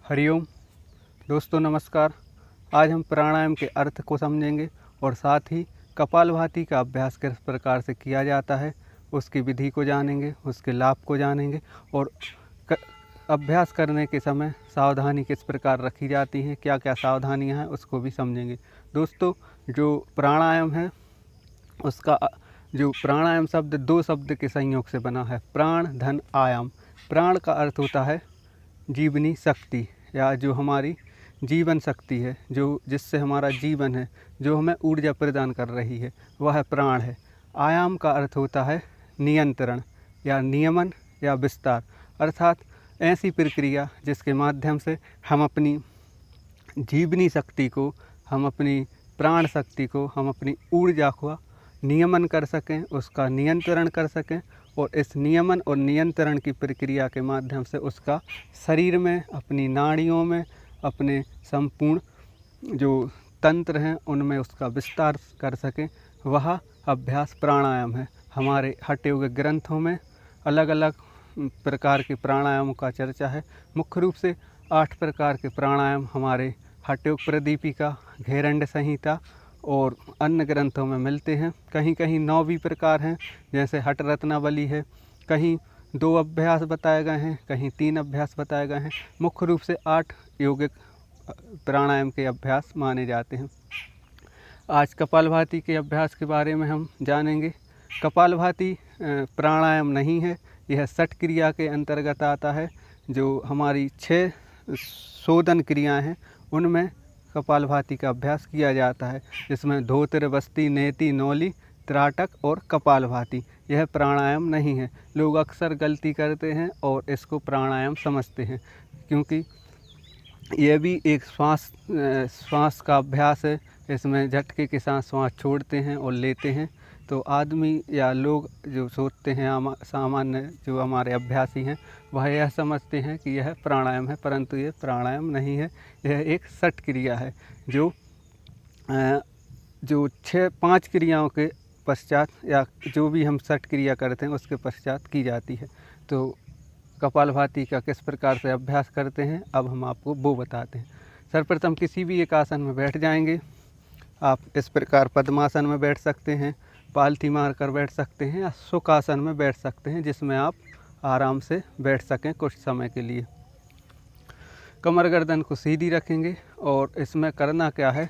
हरिओम। दोस्तों नमस्कार। आज हम प्राणायाम के अर्थ को समझेंगे और साथ ही कपालभाति का अभ्यास किस प्रकार से किया जाता है उसकी विधि को जानेंगे, उसके लाभ को जानेंगे और अभ्यास करने के समय सावधानी किस प्रकार रखी जाती हैं, क्या क्या सावधानियां हैं उसको भी समझेंगे। दोस्तों जो प्राणायाम है उसका जो प्राणायाम शब्द दो शब्द के संयोग से बना है, प्राण धन आयाम। प्राण का अर्थ होता है जीवनी शक्ति या जो हमारी जीवन शक्ति है, जो जिससे हमारा जीवन है, जो हमें ऊर्जा प्रदान कर रही है, वह प्राण है। आयाम का अर्थ होता है नियंत्रण या नियमन या विस्तार, अर्थात ऐसी प्रक्रिया जिसके माध्यम से हम अपनी जीवनी शक्ति को, हम अपनी प्राण शक्ति को, हम अपनी ऊर्जा को नियमन कर सकें, उसका नियंत्रण कर सकें और इस नियमन और नियंत्रण की प्रक्रिया के माध्यम से उसका शरीर में, अपनी नाड़ियों में, अपने संपूर्ण जो तंत्र हैं उनमें उसका विस्तार कर सकें, वह अभ्यास प्राणायाम है। हमारे हटे हुए ग्रंथों में अलग अलग प्रकार के प्राणायामों का चर्चा है। मुख्य रूप से 8 प्रकार के प्राणायाम हमारे हठयोग प्रदीपिका, घेरंड संहिता और अन्य ग्रंथों में मिलते हैं। कहीं कहीं 9 भी प्रकार हैं, जैसे हठ रत्नावली है। कहीं 2 अभ्यास बताए गए हैं, कहीं 3 अभ्यास बताए गए हैं। मुख्य रूप से 8 योगिक प्राणायाम के अभ्यास माने जाते हैं। आज कपालभाति के अभ्यास के बारे में हम जानेंगे। कपालभाति प्राणायाम नहीं है, यह षट क्रिया के अंतर्गत आता है। जो हमारी 6 शोधन क्रियाएं हैं उनमें कपालभाति का अभ्यास किया जाता है, जिसमें धोत्र, बस्ती, नेति, नौली, त्राटक और कपालभाति। यह प्राणायाम नहीं है। लोग अक्सर गलती करते हैं और इसको प्राणायाम समझते हैं, क्योंकि यह भी एक श्वास का अभ्यास है। इसमें झटके के साथ श्वास छोड़ते हैं और लेते हैं। तो आदमी या लोग जो सोचते हैं, सामान्य जो हमारे अभ्यासी हैं, वह यह समझते हैं कि यह प्राणायाम है, परंतु यह प्राणायाम नहीं है। यह एक षट क्रिया है जो 5 क्रियाओं के पश्चात या जो भी हम षट क्रिया करते हैं उसके पश्चात की जाती है। तो कपालभाति का किस प्रकार से अभ्यास करते हैं अब हम आपको वो बताते हैं। सर्वप्रथम किसी भी एक आसन में बैठ जाएंगे। आप इस प्रकार पद्मासन में बैठ सकते हैं, पालथी मार कर बैठ सकते हैं या सुखासन में बैठ सकते हैं, जिसमें आप आराम से बैठ सकें कुछ समय के लिए। कमर गर्दन को सीधी रखेंगे और इसमें करना क्या है,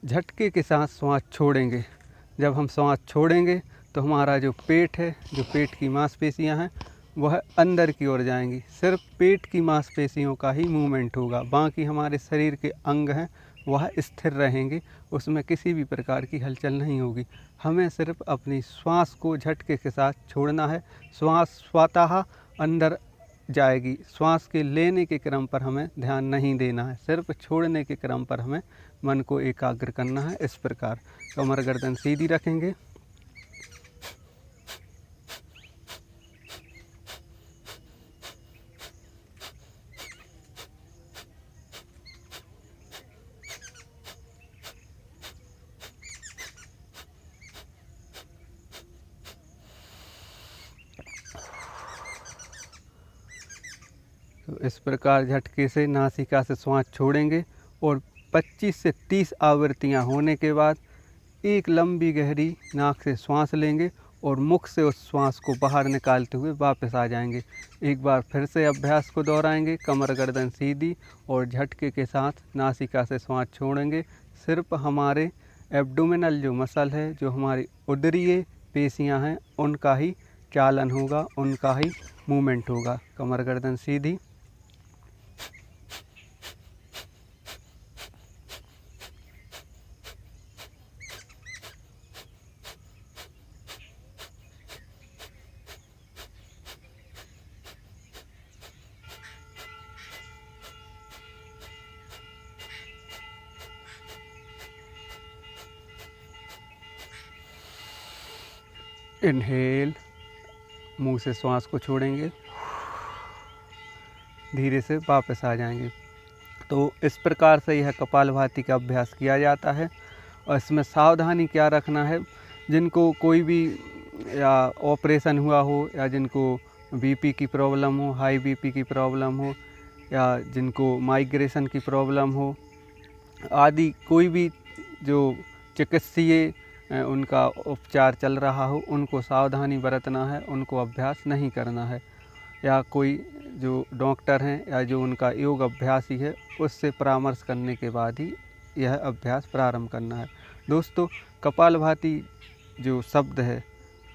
झटके के साथ श्वास छोड़ेंगे। जब हम श्वास छोड़ेंगे तो हमारा जो पेट है, जो पेट की मांसपेशियां हैं, वह अंदर की ओर जाएंगी। सिर्फ पेट की मांसपेशियों का ही मूवमेंट होगा, बाकी हमारे शरीर के अंग हैं वह स्थिर रहेंगे, उसमें किसी भी प्रकार की हलचल नहीं होगी। हमें सिर्फ अपनी श्वास को झटके के साथ छोड़ना है। श्वास स्वतः अंदर जाएगी। श्वास के लेने के क्रम पर हमें ध्यान नहीं देना है, सिर्फ छोड़ने के क्रम पर हमें मन को एकाग्र करना है। इस प्रकार कमर गर्दन सीधी रखेंगे। तो इस प्रकार झटके से नासिका से श्वास छोड़ेंगे और 25 से 30 आवृत्तियां होने के बाद एक लंबी गहरी नाक से श्वास लेंगे और मुख से उस श्वास को बाहर निकालते हुए वापस आ जाएंगे। एक बार फिर से अभ्यास को दोहराएंगे। कमर गर्दन सीधी और झटके के साथ नासिका से श्वास छोड़ेंगे। सिर्फ हमारे एब्डोमिनल जो मसल है, जो हमारी उदरीय पेशियां हैं, उनका ही चालन होगा, उनका ही मूवमेंट होगा। कमर गर्दन सीधी। इनहेल, मुंह से श्वास को छोड़ेंगे, धीरे से वापस आ जाएंगे। तो इस प्रकार से यह कपालभाति का अभ्यास किया जाता है। और इसमें सावधानी क्या रखना है, जिनको कोई भी या ऑपरेशन हुआ हो या जिनको बीपी की प्रॉब्लम हो, हाई बीपी की प्रॉब्लम हो, या जिनको माइग्रेशन की प्रॉब्लम हो आदि कोई भी जो चिकित्सीय उनका उपचार चल रहा हो, उनको सावधानी बरतना है, उनको अभ्यास नहीं करना है। या कोई जो डॉक्टर हैं या जो उनका योग अभ्यासी है उससे परामर्श करने के बाद ही यह अभ्यास प्रारंभ करना है। दोस्तों, कपालभाति जो शब्द है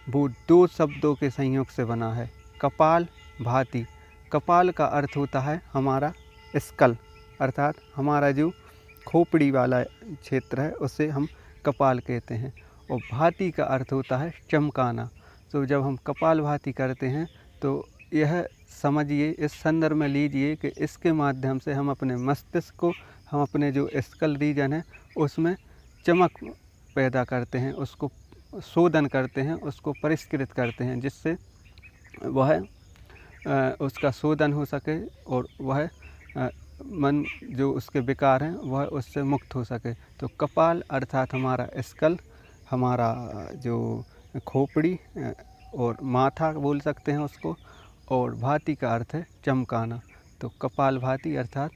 वो 2 शब्दों के संयोग से बना है, कपाल भाति। कपाल का अर्थ होता है हमारा स्कल, अर्थात हमारा जो खोपड़ी वाला क्षेत्र है उसे हम कपाल कहते हैं, और भाति का अर्थ होता है चमकाना। तो जब हम कपालभाति करते हैं तो यह समझिए, इस संदर्भ में लीजिए कि इसके माध्यम से हम अपने मस्तिष्क को, हम अपने जो स्कल रीजन है उसमें चमक पैदा करते हैं, उसको शोधन करते हैं, उसको परिष्कृत करते हैं, जिससे वह उसका शोधन हो सके और वह मन जो उसके विकार हैं वह उससे मुक्त हो सके। तो कपाल अर्थात हमारा स्कल, हमारा जो खोपड़ी और माथा बोल सकते हैं उसको, और भाति का अर्थ है चमकाना। तो कपाल भाति अर्थात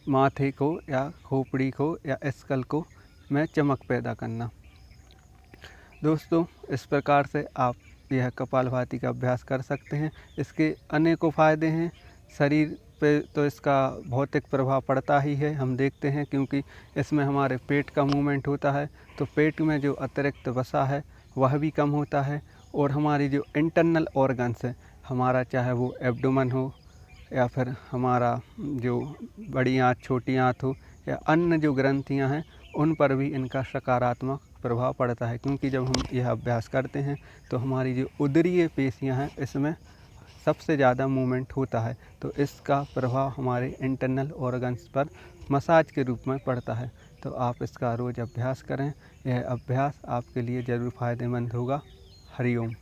माथे को या खोपड़ी को या स्कल को में चमक पैदा करना। दोस्तों, इस प्रकार से आप यह कपालभाति का अभ्यास कर सकते हैं। इसके अनेकों फ़ायदे हैं। शरीर पे तो इसका भौतिक प्रभाव पड़ता ही है, हम देखते हैं, क्योंकि इसमें हमारे पेट का मूवमेंट होता है, तो पेट में जो अतिरिक्त वसा है वह भी कम होता है, और हमारी जो इंटरनल ऑर्गन्स है, हमारा चाहे वो एब्डोमेन हो या फिर हमारा जो बड़ी आँत छोटी आँत हो या अन्य जो ग्रंथियाँ हैं उन पर भी इनका सकारात्मक प्रभाव पड़ता है। क्योंकि जब हम यह अभ्यास करते हैं तो हमारी जो उदरीय पेशियाँ हैं इसमें सबसे ज़्यादा मूवमेंट होता है, तो इसका प्रभाव हमारे इंटरनल ऑर्गन्स पर मसाज के रूप में पड़ता है। तो आप इसका रोज़ अभ्यास करें, यह अभ्यास आपके लिए ज़रूर फ़ायदेमंद होगा। हरिओम।